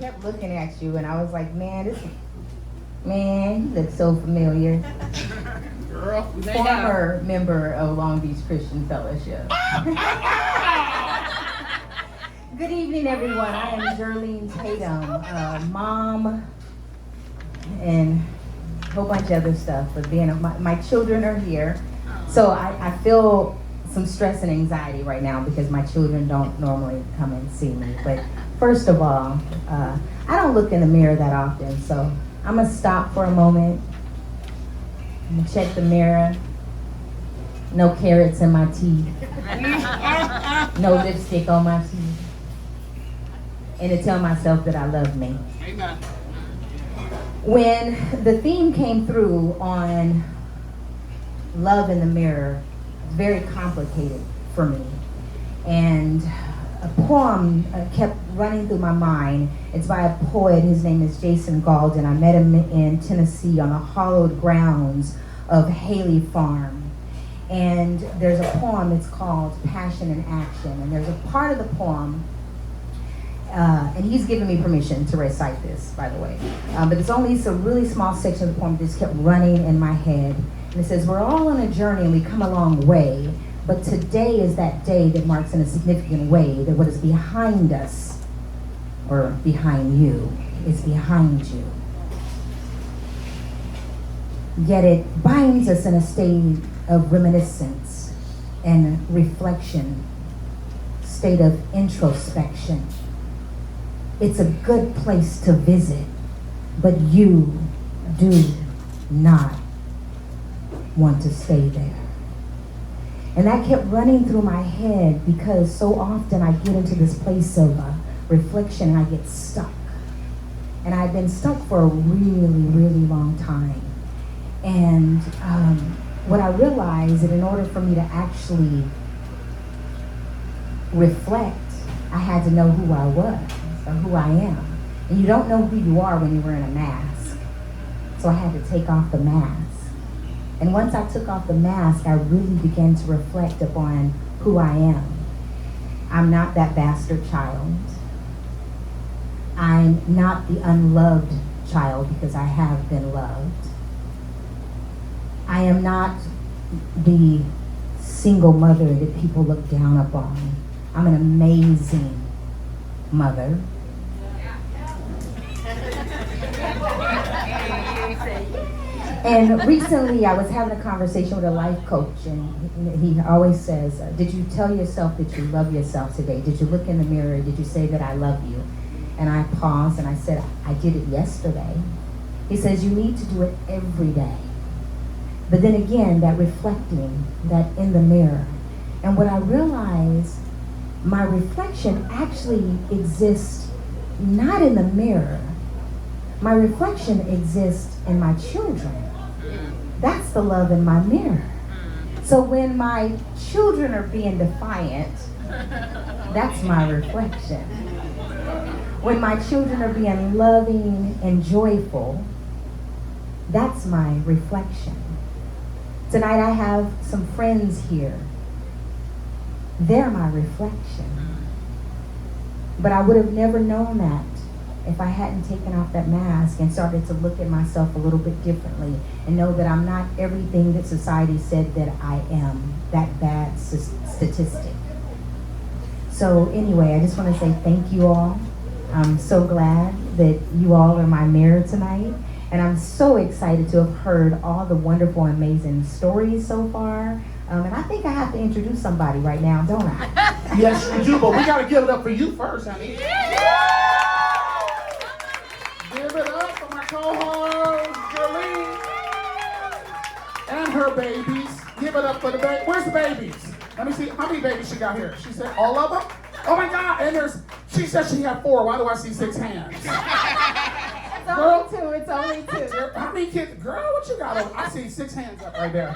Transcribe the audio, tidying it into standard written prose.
kept looking at you, and I was like, man, you look so familiar. Girl, Former member of Long Beach Christian Fellowship. Good evening, everyone. I am Jerlene Tatum, mom, and a whole bunch of other stuff. But my children are here, so I feel some stress and anxiety right now because my children don't normally come and see me. But first of all, I don't look in the mirror that often, so I'm gonna stop for a moment and check the mirror. No carrots in my teeth. No lipstick on my teeth. And to tell myself that I love me. Amen. When the theme came through on love in the mirror, it's very complicated for me. And a poem kept running through my mind. It's by a poet. His name is Jason Galden. I met him in Tennessee on the hallowed grounds of Haley Farm. And there's a poem, it's called Passion in Action. And there's a part of the poem, and he's given me permission to recite this, by the way. But it's a really small section of the poem that just kept running in my head. And it says, we're all on a journey and we come a long way, but today is that day that marks in a significant way that what is behind us, or behind you, is behind you. Yet it binds us in a state of reminiscence and reflection, state of introspection. It's a good place to visit, but you do not want to stay there. And that kept running through my head because so often I get into this place of reflection and I get stuck. And I've been stuck for a really, really long time. And what I realized that in order for me to actually reflect, I had to know who I was or who I am. And you don't know who you are when you're wearing a mask. So I had to take off the mask. And once I took off the mask, I really began to reflect upon who I am. I'm not that bastard child. I'm not the unloved child because I have been loved. I am not the single mother that people look down upon. I'm an amazing mother. And recently I was having a conversation with a life coach, and he always says, did you tell yourself that you love yourself today? Did you look in the mirror? Did you say that I love you? And I paused and I said, I did it yesterday. He says, you need to do it every day. But then again, that reflecting, that in the mirror. And what I realized, my reflection actually exists not in the mirror. My reflection exists in my children. That's the love in my mirror. So when my children are being defiant, that's my reflection. When my children are being loving and joyful, that's my reflection. Tonight I have some friends here. They're my reflection. But I would have never known that if I hadn't taken off that mask and started to look at myself a little bit differently and know that I'm not everything that society said that I am, that bad statistic. So anyway, I just want to say thank you all. I'm so glad that you all are my mirror tonight. And I'm so excited to have heard all the wonderful, amazing stories so far. And I think I have to introduce somebody right now, don't I? Yes, you do, but we got to give it up for you first, honey. Give it up for my co-host, Jerlene, and her babies. Give it up for the baby. Where's the babies? Let me see. How many babies she got here? She said all of them? Oh my God. And she said she had 4. Why do I see 6 hands? It's only 2. It's only 2. How many kids? Girl, what you got on? I see 6 hands up right there.